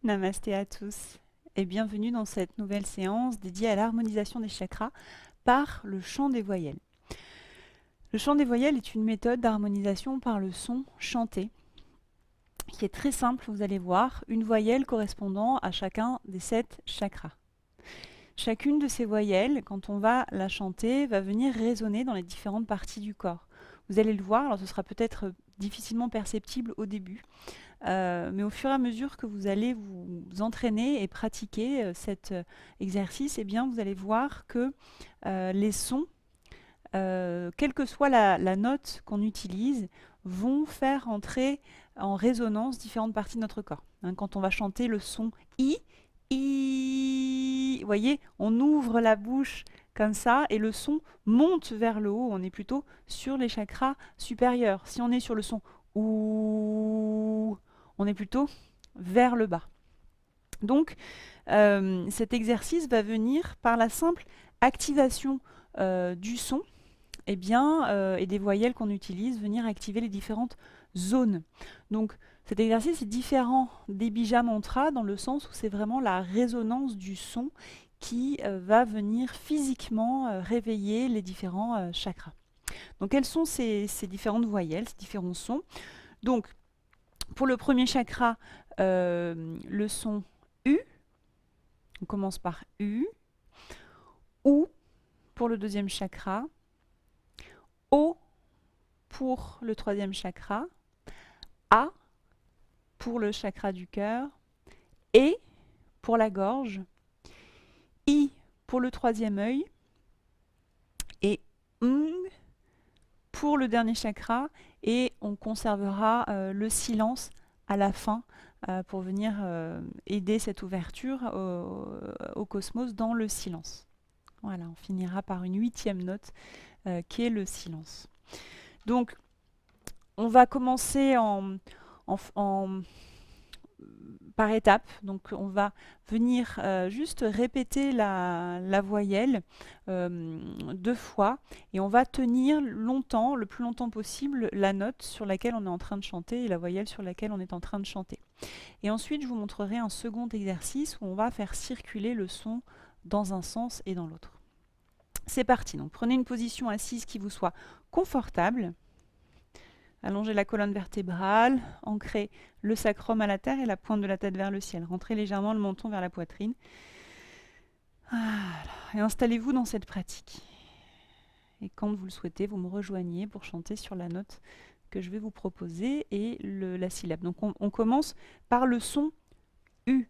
Namasté à tous et bienvenue dans cette nouvelle séance dédiée à l'harmonisation des chakras par le chant des voyelles. Le chant des voyelles est une méthode d'harmonisation par le son chanté qui est très simple, vous allez voir, une voyelle correspondant à chacun des 7 chakras. Chacune de ces voyelles, quand on va la chanter, va venir résonner dans les différentes parties du corps. Vous allez le voir, alors ce sera peut-être difficilement perceptible au début, mais au fur et à mesure que vous allez vous entraîner et pratiquer cet exercice, eh bien, vous allez voir que les sons, quelle que soit la note qu'on utilise, vont faire entrer en résonance différentes parties de notre corps. Hein, quand on va chanter le son I, vous voyez, on ouvre la bouche comme ça et le son monte vers le haut. On est plutôt sur les chakras supérieurs. Si on est sur le son OU, on est plutôt vers le bas. Donc, cet exercice va venir par la simple activation du son et des voyelles qu'on utilise, venir activer les différentes zones. Donc, cet exercice est différent des bija mantras dans le sens où c'est vraiment la résonance du son qui va venir physiquement réveiller les différents chakras. Donc, quelles sont ces différentes voyelles, ces différents sons? Donc, pour le premier chakra, le son U, on commence par U. OU pour le deuxième chakra. O pour le troisième chakra. A pour le chakra du cœur. E pour la gorge. I pour le troisième œil. Et Ng pour le dernier chakra. Et on conservera le silence à la fin pour venir aider cette ouverture au cosmos dans le silence. Voilà, on finira par une 8e note qui est le silence. Donc, on va commencer par étapes. Donc, on va venir juste répéter la voyelle 2 fois et on va tenir longtemps, le plus longtemps possible, la note sur laquelle on est en train de chanter et la voyelle sur laquelle on est en train de chanter. Et ensuite, je vous montrerai un second exercice où on va faire circuler le son dans un sens et dans l'autre. C'est parti. Donc, prenez une position assise qui vous soit confortable. Allongez la colonne vertébrale, ancrez le sacrum à la terre et la pointe de la tête vers le ciel. Rentrez légèrement le menton vers la poitrine. Voilà. Et installez-vous dans cette pratique. Et quand vous le souhaitez, vous me rejoignez pour chanter sur la note que je vais vous proposer et la syllabe. Donc on commence par le son U.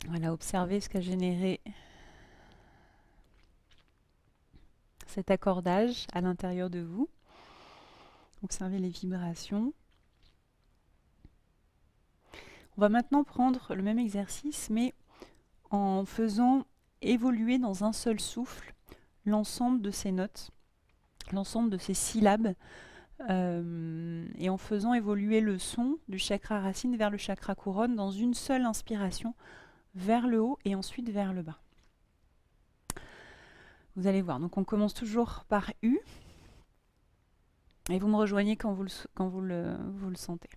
Voilà, observez ce qu'a généré cet accordage à l'intérieur de vous. Observez les vibrations. On va maintenant prendre le même exercice, mais en faisant évoluer dans un seul souffle l'ensemble de ces notes, l'ensemble de ces syllabes, et en faisant évoluer le son du chakra racine vers le chakra couronne dans une seule inspiration, vers le haut et ensuite vers le bas. Vous allez voir, donc on commence toujours par U, et vous me rejoignez quand vous le sentez.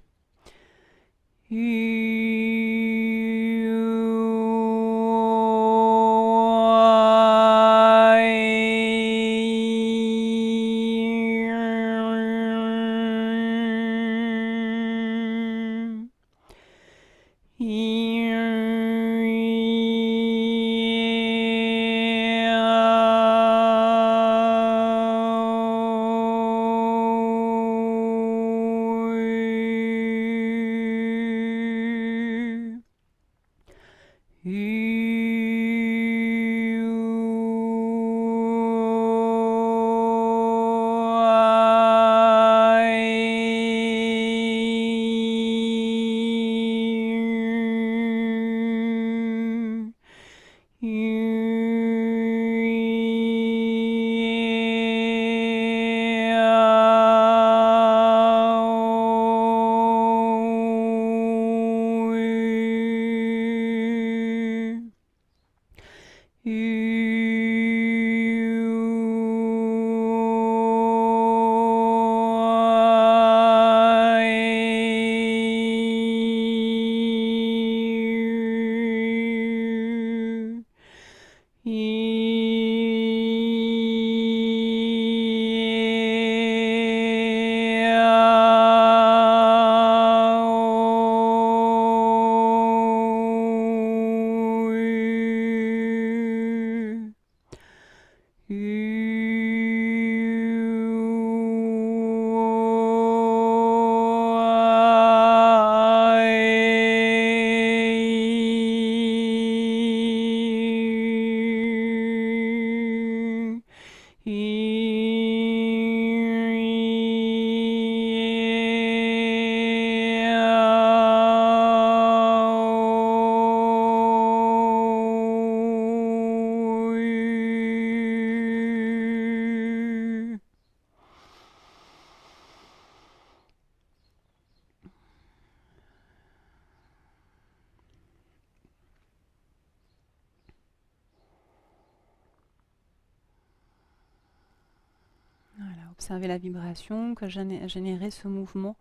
Observez la vibration qui a généré ce mouvement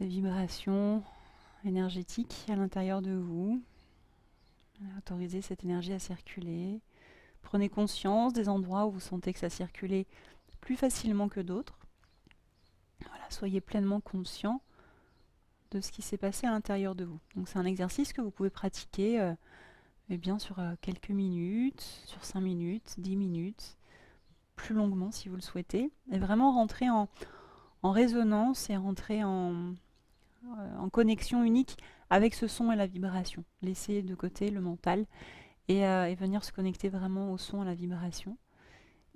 de vibration énergétique à l'intérieur de vous. Autorisez cette énergie à circuler. Prenez conscience des endroits où vous sentez que ça circulait plus facilement que d'autres. Voilà, soyez pleinement conscient de ce qui s'est passé à l'intérieur de vous. Donc c'est un exercice que vous pouvez pratiquer eh bien, sur quelques minutes, sur 5 minutes, 10 minutes, plus longuement si vous le souhaitez, et vraiment rentrer en résonance et rentrer en connexion unique avec ce son et la vibration. Laissez de côté le mental et venir se connecter vraiment au son et à la vibration.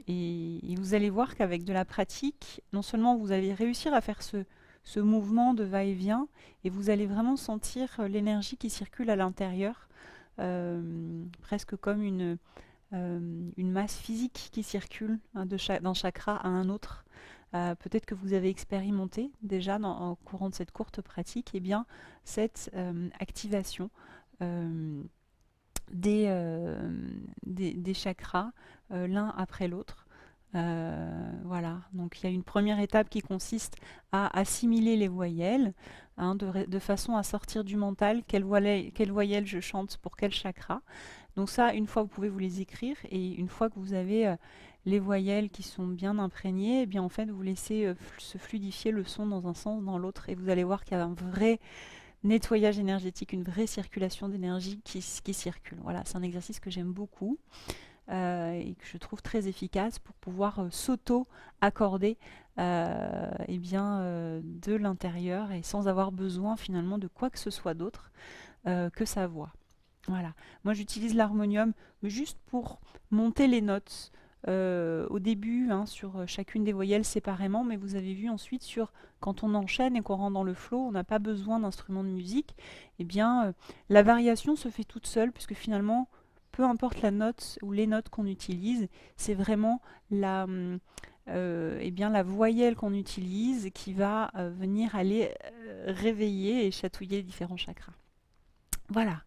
Et vous allez voir qu'avec de la pratique, non seulement vous allez réussir à faire ce mouvement de va-et-vient, et vous allez vraiment sentir l'énergie qui circule à l'intérieur, presque comme une masse physique qui circule d'un chakra à un autre. Peut-être que vous avez expérimenté déjà au courant de cette courte pratique, eh bien, cette activation des chakras l'un après l'autre. Voilà, donc il y a une première étape qui consiste à assimiler les voyelles, hein, de façon à sortir du mental quelle voyelle je chante pour quel chakra. Donc ça, une fois, vous pouvez vous les écrire, et une fois que vous avez les voyelles qui sont bien imprégnées, eh bien en fait, vous laissez se fluidifier le son dans un sens, dans l'autre, et vous allez voir qu'il y a un vrai nettoyage énergétique, une vraie circulation d'énergie qui circule. Voilà, c'est un exercice que j'aime beaucoup et que je trouve très efficace pour pouvoir s'auto-accorder eh bien, de l'intérieur, et sans avoir besoin finalement de quoi que ce soit d'autre que sa voix. Voilà. Moi, j'utilise l'harmonium juste pour monter les notes au début, hein, sur chacune des voyelles séparément, mais vous avez vu ensuite, quand on enchaîne et qu'on rentre dans le flow, on n'a pas besoin d'instruments de musique. Eh bien, la variation se fait toute seule, puisque finalement, peu importe la note ou les notes qu'on utilise, c'est vraiment eh bien, la voyelle qu'on utilise qui va venir aller réveiller et chatouiller les différents chakras. Voilà.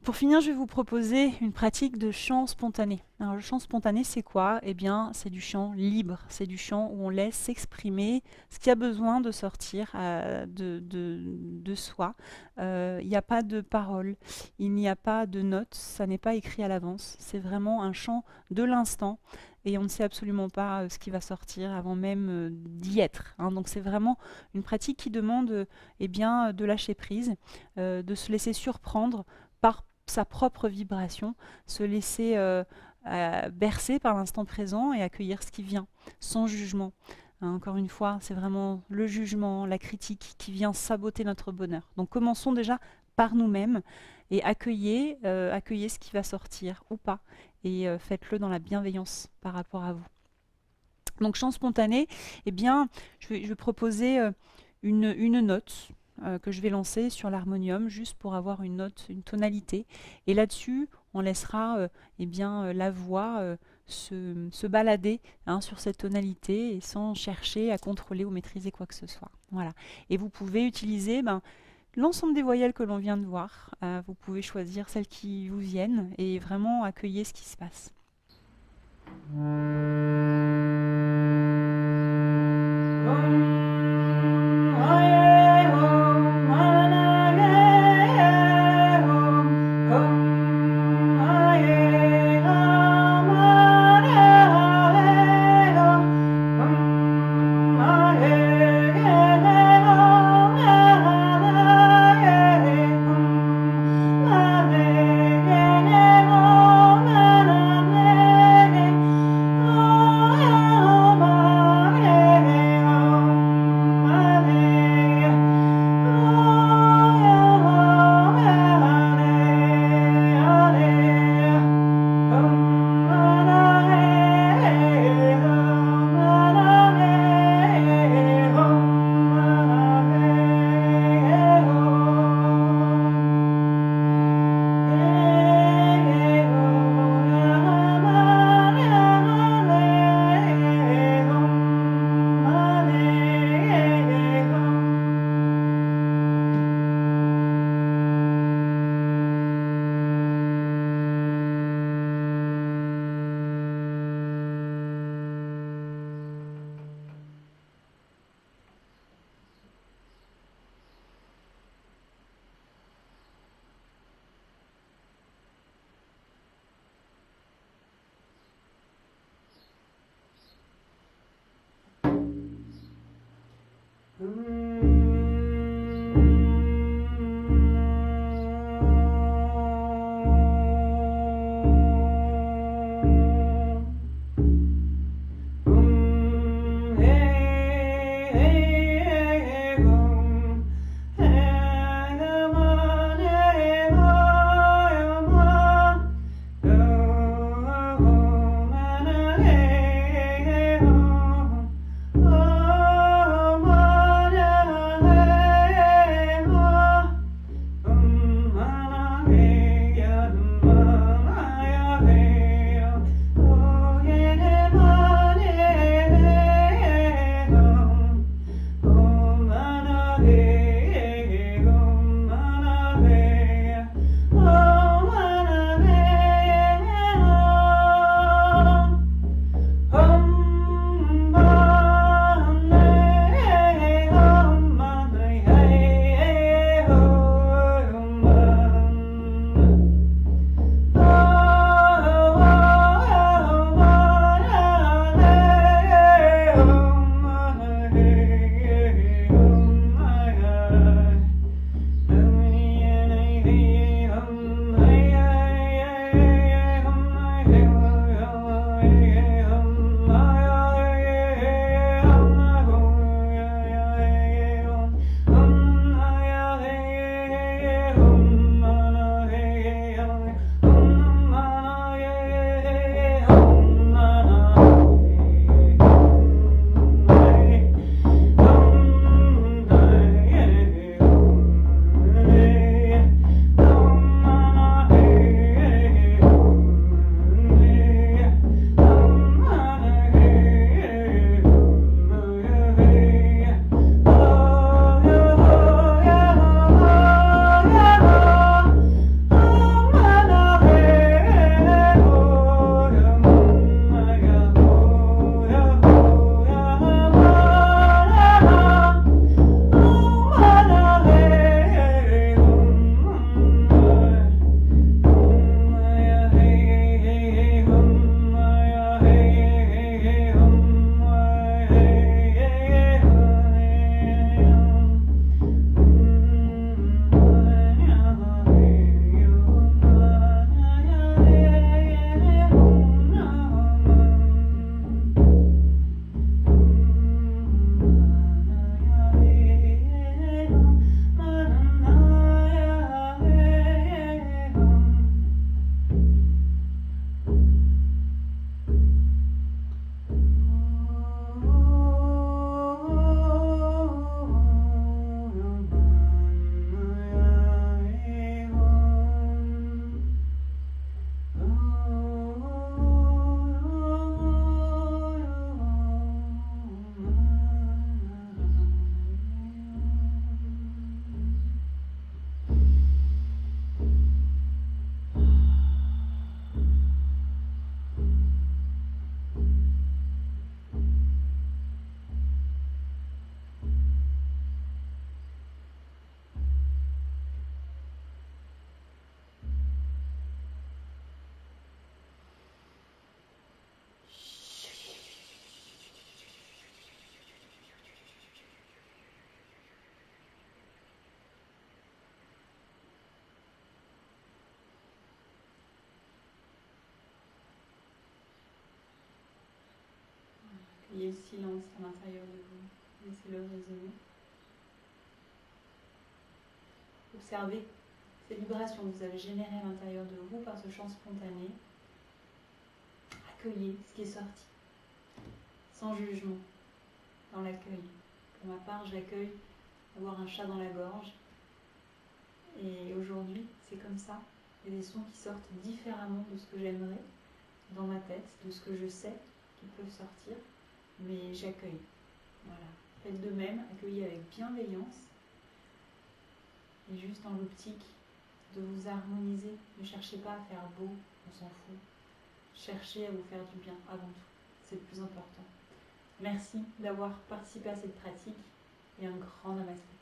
Pour finir, je vais vous proposer une pratique de chant spontané. Alors, le chant spontané, c'est quoi? Eh bien, c'est du chant libre. C'est du chant où on laisse s'exprimer ce qui a besoin de sortir de soi. Il n'y a pas de paroles, il n'y a pas de notes, ça n'est pas écrit à l'avance. C'est vraiment un chant de l'instant, et on ne sait absolument pas ce qui va sortir avant même d'y être, hein. Donc, c'est vraiment une pratique qui demande eh bien, de lâcher prise, de se laisser surprendre par sa propre vibration, se laisser bercer par l'instant présent et accueillir ce qui vient, sans jugement. Hein, encore une fois, c'est vraiment le jugement, la critique qui vient saboter notre bonheur. Donc commençons déjà par nous-mêmes et accueillez ce qui va sortir ou pas, et faites-le dans la bienveillance par rapport à vous. Donc chant spontané, eh bien, je vais proposer une note que je vais lancer sur l'harmonium, juste pour avoir une note, une tonalité. Et là-dessus, on laissera eh bien, la voix se balader, hein, sur cette tonalité, et sans chercher à contrôler ou maîtriser quoi que ce soit. Voilà. Et vous pouvez utiliser l'ensemble des voyelles que l'on vient de voir. Vous pouvez choisir celles qui vous viennent et vraiment accueillir ce qui se passe. Ayez le silence à l'intérieur de vous. Laissez-le résonner. Observez ces vibrations que vous avez générées à l'intérieur de vous par ce chant spontané. Accueillez ce qui est sorti, sans jugement, dans l'accueil. Pour ma part, j'accueille avoir un chat dans la gorge. Et aujourd'hui, c'est comme ça. Il y a des sons qui sortent différemment de ce que j'aimerais dans ma tête, de ce que je sais qui peuvent sortir, mais j'accueille. Voilà. Faites de même, accueillez avec bienveillance et juste dans l'optique de vous harmoniser. Ne cherchez pas à faire beau, on s'en fout. Cherchez à vous faire du bien avant tout. C'est le plus important. Merci d'avoir participé à cette pratique et un grand namasté.